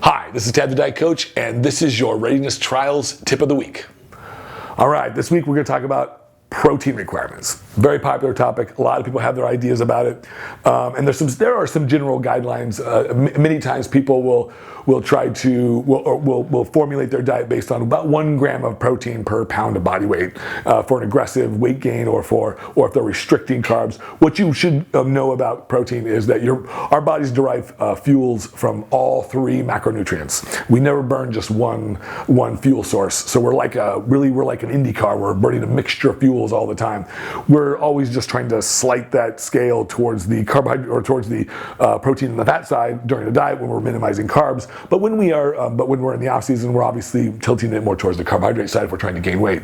Hi, this is Tad the Diet Coach, and this is your Readiness Trials Tip of the Week. All right, this week we're going to talk about protein requirements. Very popular topic. A lot of people have their ideas about it, and there are some general guidelines. Many times people will formulate their diet based on about 1 gram of protein per pound of body weight for an aggressive weight gain, or if they're restricting carbs. What you should know about protein is that our bodies derive fuels from all 3 macronutrients. We never burn just one fuel source. So we're like an Indy car. We're burning a mixture of fuels all the time. We're always just trying to slight that scale towards the carbohydrate or towards the protein and the fat side during the diet when we're minimizing carbs. But when we're in the off season, we're obviously tilting it more towards the carbohydrate side if we're trying to gain weight.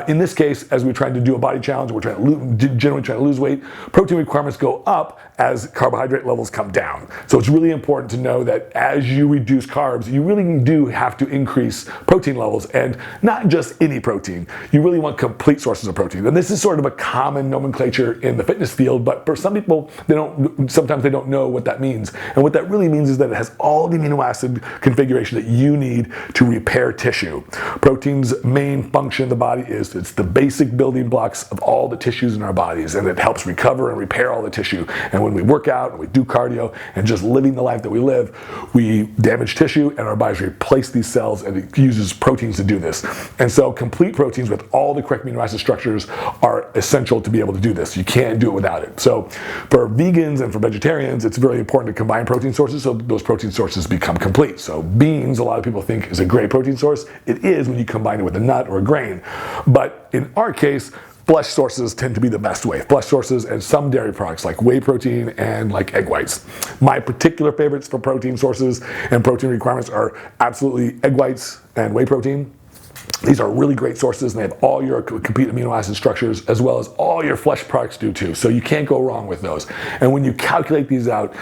In this case, as we're trying to do a body challenge, we're generally trying to lose weight, protein requirements go up as carbohydrate levels come down. So it's really important to know that as you reduce carbs, you really do have to increase protein levels, and not just any protein. You really want complete sources of protein. And this is sort of a common nomenclature in the fitness field, but for some people, sometimes they don't know what that means. And what that really means is that it has all the amino acid configuration that you need to repair tissue. Protein's main function in the body is it's the basic building blocks of all the tissues in our bodies, and it helps recover and repair all the tissue. And when we work out and we do cardio and just living the life that we live, we damage tissue and our bodies replace these cells, and it uses proteins to do this. And so complete proteins with all the correct amino acid structures are essential to be able to do this. You can't do it without it. So for vegans and for vegetarians, it's very important to combine protein sources so those protein sources become complete. So beans, a lot of people think, is a great protein source. It is when you combine it with a nut or a grain. But in our case, flesh sources tend to be the best way. Flesh sources and some dairy products like whey protein and like egg whites. My particular favorites for protein sources and protein requirements are absolutely egg whites and whey protein. These are really great sources, and they have all your complete amino acid structures, as well as all your flesh products do too. So you can't go wrong with those. And when you calculate these out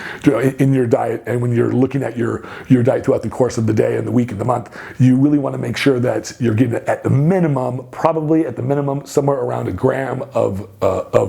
in your diet, and when you're looking at your diet throughout the course of the day and the week and the month, you really want to make sure that you're getting at the minimum, probably at the minimum, somewhere around 1 gram of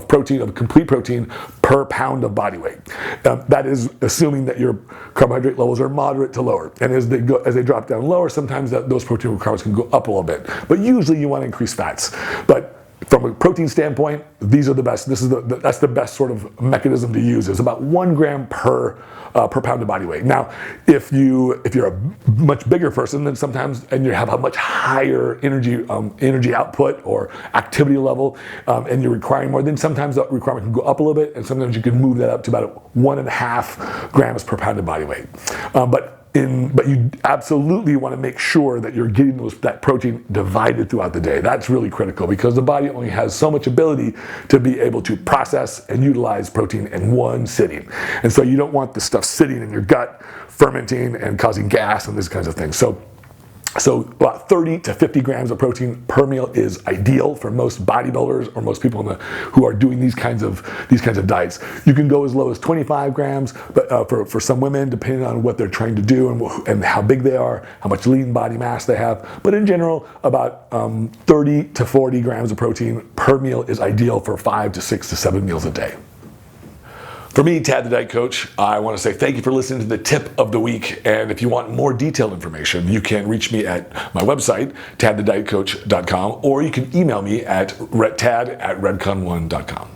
protein, of complete protein per pound of body weight. That is assuming that your carbohydrate levels are moderate to lower. And as they drop down lower, sometimes those protein requirements can go up a little bit. But usually you want to increase fats. But from a protein standpoint, these are the best. That's the best sort of mechanism to use. It's about 1 gram per pound of body weight. Now, if you're a much bigger person, then sometimes, and you have a much higher energy output or activity level, and you're requiring more, then sometimes the requirement can go up a little bit, and sometimes you can move that up to about 1.5 grams per pound of body weight. But you absolutely want to make sure that you're getting that protein divided throughout the day. That's really critical, because the body only has so much ability to be able to process and utilize protein in one sitting. And so you don't want the stuff sitting in your gut, fermenting and causing gas and these kinds of things. So about 30 to 50 grams of protein per meal is ideal for most bodybuilders or most people who are doing these kinds of diets. You can go as low as 25 grams, but for some women, depending on what they're trying to do and how big they are, how much lean body mass they have. But in general, about 30 to 40 grams of protein per meal is ideal for 5 to 6 to 7 meals a day. For me, Tad the Diet Coach, I want to say thank you for listening to the tip of the week. And if you want more detailed information, you can reach me at my website, tadthedietcoach.com, or you can email me at tad@redcon1.com.